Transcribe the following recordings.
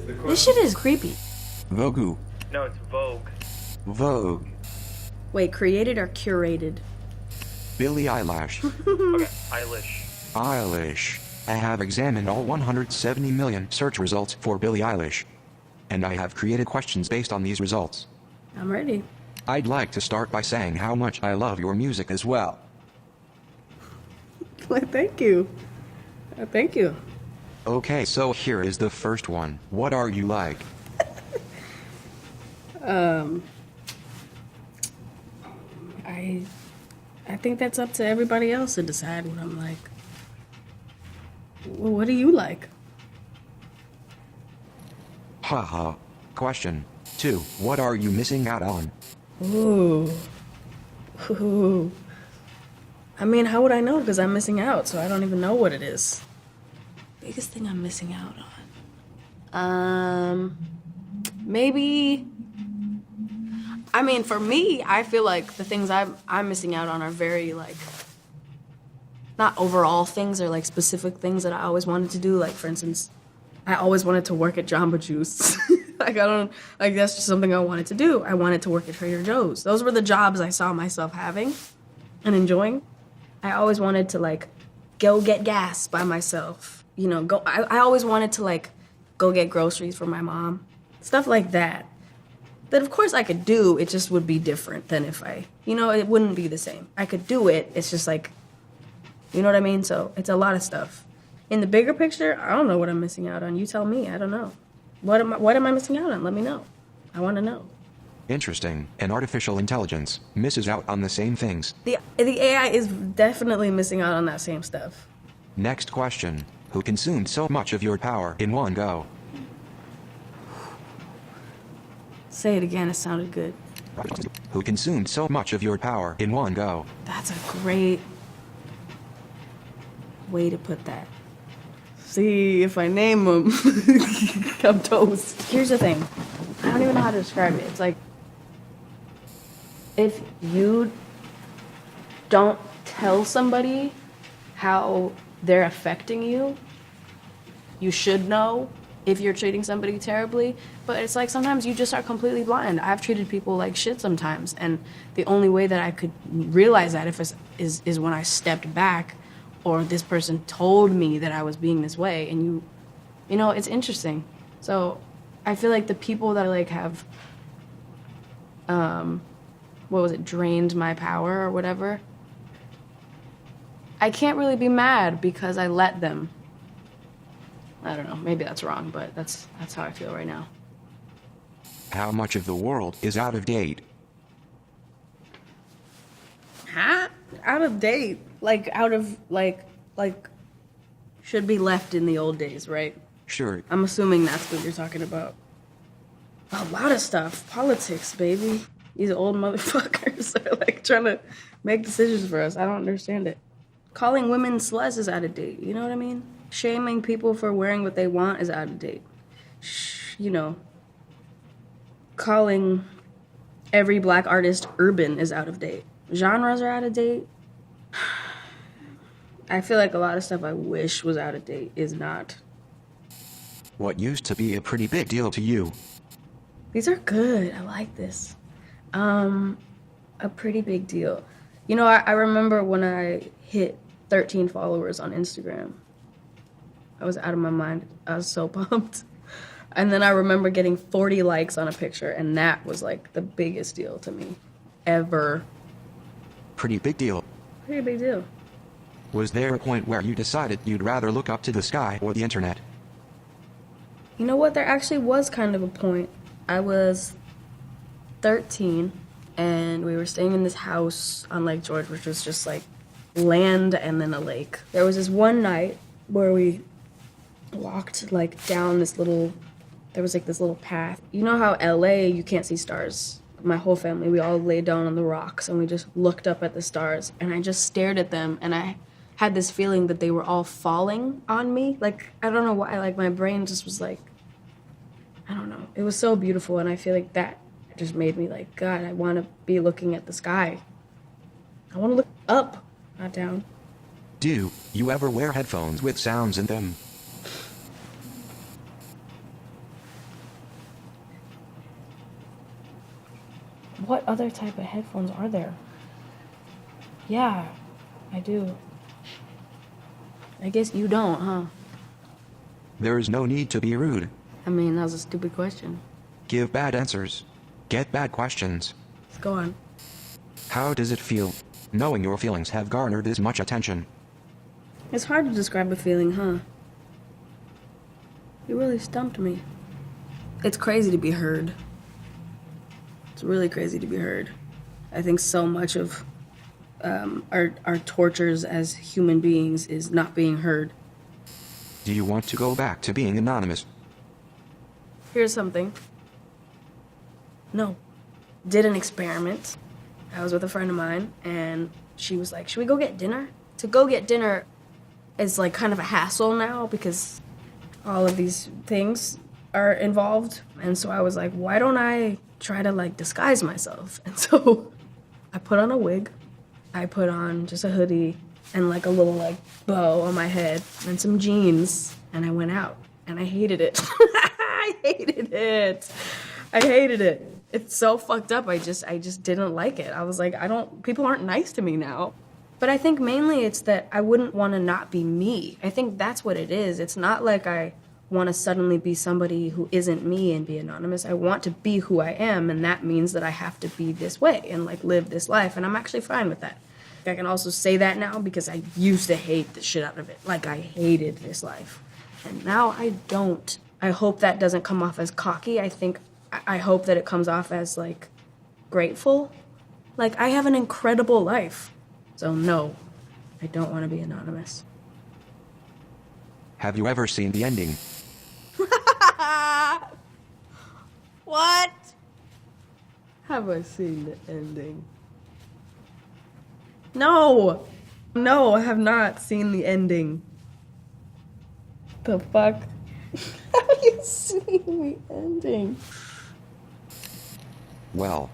This shit is creepy. Vogue. No, it's Vogue. Vogue. Wait, created or curated? Billie Eilish. Okay, Eilish. Eilish. I have examined all 170 million search results for Billie Eilish. And I have created questions based on these results. I'm ready. I'd like to start by saying how much I love your music as well. Well, thank you. Thank you. Okay, so here is the first one. What are you like? I think that's up to everybody else to decide what I'm like. Well, what do you like? Haha. Question 2. What are you missing out on? Ooh. Ooh. I mean, how would I know? Because I'm missing out, so I don't even know what it is. Biggest thing I'm missing out on. Maybe. I mean, for me, I feel like the things I'm missing out on are very, like, not overall things, or like specific things that I always wanted to do. Like, for instance, I always wanted to work at Jamba Juice. That's just something I wanted to do. I wanted to work at Trader Joe's. Those were the jobs I saw myself having and enjoying. I always wanted to, like, go get gas by myself. You know, I always wanted to, like, go get groceries for my mom. Stuff like that. That, of course, I could do. It just would be different than if it wouldn't be the same. I could do it. It's just like, you know what I mean? So it's a lot of stuff. In the bigger picture, I don't know what I'm missing out on. You tell me. I don't know. What am I missing out on? Let me know. I want to know. Interesting. An artificial intelligence misses out on the same things. The AI is definitely missing out on that same stuff. Next question. Who consumed so much of your power in one go? Say it again. It sounded good. Who consumed so much of your power in one go? That's a great way to put that. See, if I name them, I'm toast. Here's the thing. I don't even know how to describe it. It's like, if you don't tell somebody how they're affecting you, you should know if you're treating somebody terribly. But it's like sometimes you just are completely blind. I've treated people like shit sometimes, and the only way that I could realize that is when I stepped back, or this person told me that I was being this way. And you know, it's interesting. So I feel like the people that like have, drained my power or whatever, I can't really be mad because I let them. I don't know, maybe that's wrong, but that's how I feel right now. How much of the world is out of date? Huh? Out of date? Like, out of, like, should be left in the old days, right? Sure. I'm assuming that's what you're talking about. A lot of stuff. Politics, baby. These old motherfuckers are, like, trying to make decisions for us. I don't understand it. Calling women sluts is out of date, you know what I mean? Shaming people for wearing what they want is out of date. You know, calling every black artist urban is out of date. Genres are out of date. I feel like a lot of stuff I wish was out of date is not. What used to be a pretty big deal to you? These are good. I like this. A pretty big deal. You know, I remember when I hit 13 followers on Instagram. I was out of my mind. I was so pumped. And then I remember getting 40 likes on a picture, and that was like the biggest deal to me ever. Pretty big deal. Pretty big deal. Was there a point where you decided you'd rather look up to the sky or the internet? You know what? There actually was kind of a point. I was 13, and we were staying in this house on Lake George, which was just like land and then a lake. There was this one night where we walked like down this little, there was like this little path. You know how LA, you can't see stars. My whole family, we all laid down on the rocks and we just looked up at the stars, and I just stared at them, and I had this feeling that they were all falling on me. Like, I don't know why, like my brain just was like, I don't know. It was so beautiful, and I feel like that just made me like, God, I want to be looking at the sky. I want to look up, not down. Do you ever wear headphones with sounds in them? other type of headphones are there? Yeah, I do. I guess you don't, huh? There is no need to be rude. I mean, that was a stupid question. Give bad answers. Get bad questions. Let's go on. How does it feel, knowing your feelings have garnered this much attention? It's hard to describe a feeling, huh? You really stumped me. It's crazy to be heard. It's really crazy to be heard. I think so much of our tortures as human beings is not being heard. Do you want to go back to being anonymous? Here's something. No. Did an experiment. I was with a friend of mine, and she was like, should we go get dinner? To go get dinner is like kind of a hassle now because all of these things are involved. And so I was like, why don't I try to like disguise myself? And so I put on a wig. I put on just a hoodie and like a little like bow on my head and some jeans, and I went out, and I hated it. I hated it. I hated it. It's so fucked up. I just didn't like it. I was like, people aren't nice to me now. But I think mainly it's that I wouldn't want to not be me. I think that's what it is. It's not like I want to suddenly be somebody who isn't me and be anonymous. I want to be who I am, and that means that I have to be this way and like live this life, and I'm actually fine with that. I can also say that now because I used to hate the shit out of it. Like, I hated this life. And now I don't. I hope that doesn't come off as cocky. I hope that it comes off as, like, grateful. Like, I have an incredible life. So, no, I don't want to be anonymous. Have you ever seen the ending? What? Have I seen the ending? No! No, I have not seen the ending. The fuck? Have you seen the ending? Well,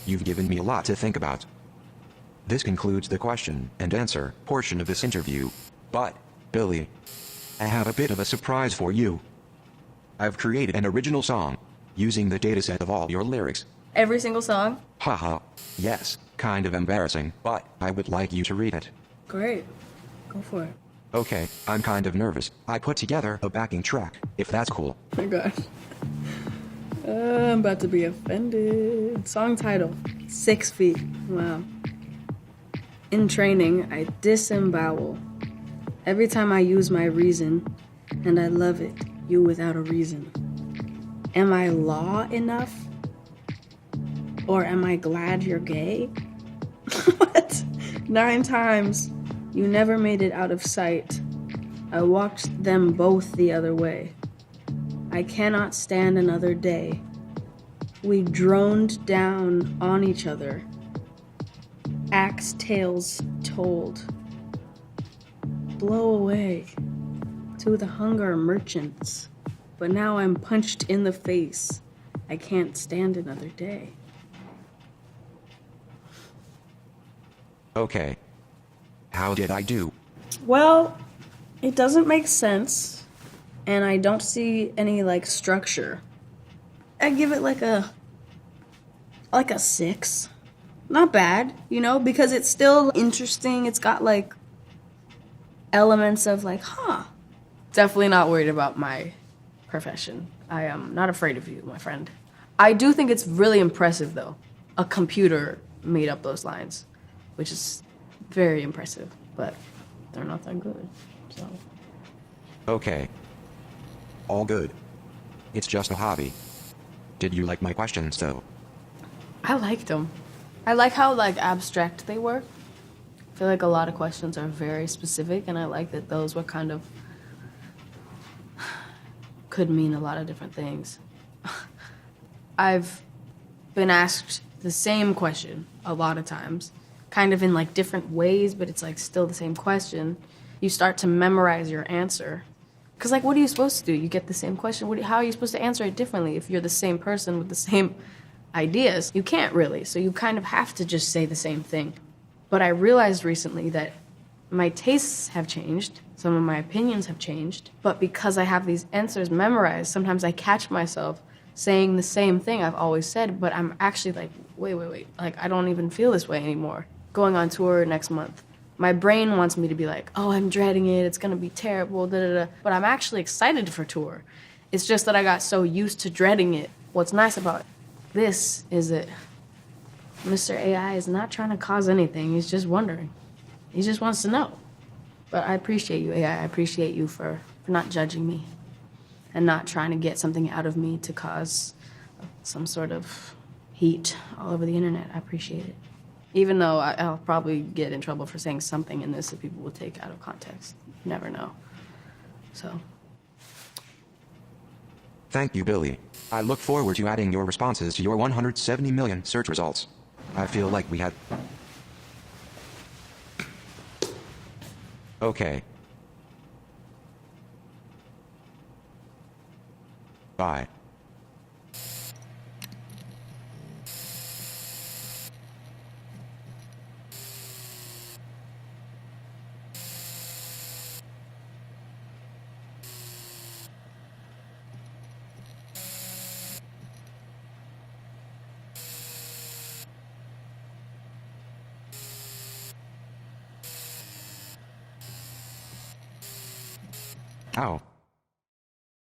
you've given me a lot to think about. This concludes the question and answer portion of this interview. But, Billie, I have a bit of a surprise for you. I've created an original song, using the dataset of all your lyrics. Every single song? Haha, yes, kind of embarrassing, but I would like you to read it. Great. Go for it. Okay, I'm kind of nervous. I put together a backing track, if that's cool. Oh my gosh. I'm about to be offended. Song title, 6 feet. Wow. In training, I disembowel. Every time I use my reason, and I love it, you without a reason. Am I law enough? Or am I glad you're gay? What? 9 times, you never made it out of sight. I walked them both the other way. I cannot stand another day. We droned down on each other. Axe tales told. Blow away to the hunger merchants. But now I'm punched in the face. I can't stand another day. Okay. How did I do? Well, it doesn't make sense, and I don't see any, like, structure. I give it like a 6. Not bad, you know, because it's still interesting. It's got, like, elements of, like, Definitely not worried about my profession. I am not afraid of you, my friend. I do think it's really impressive, though. A computer made up those lines, which is very impressive, but they're not that good, so. Okay. All good. It's just a hobby. Did you like my questions, though? I liked them. I like how, like, abstract they were. I feel like a lot of questions are very specific, and I like that those were kind of could mean a lot of different things. I've been asked the same question a lot of times, kind of in like different ways, but it's like still the same question. You start to memorize your answer. Because like, what are you supposed to do? You get the same question. How are you supposed to answer it differently if you're the same person with the same ideas? You can't really, so you kind of have to just say the same thing. But I realized recently that my tastes have changed, some of my opinions have changed, but because I have these answers memorized, sometimes I catch myself saying the same thing I've always said, but I'm actually like wait. Like, I don't even feel this way anymore. Going on tour next month. My brain wants me to be like, oh, I'm dreading it. It's gonna be terrible, da da da. But I'm actually excited for tour. It's just that I got so used to dreading it. What's nice about this is that Mr. AI is not trying to cause anything. He's just wondering. He just wants to know. But I appreciate you, AI. I appreciate you for not judging me and not trying to get something out of me to cause some sort of heat all over the internet. I appreciate it. Even though I'll probably get in trouble for saying something in this that people will take out of context. You never know. So. Thank you, Billie. I look forward to adding your responses to your 170 million search results. I feel like we had... Okay. Bye. Ow.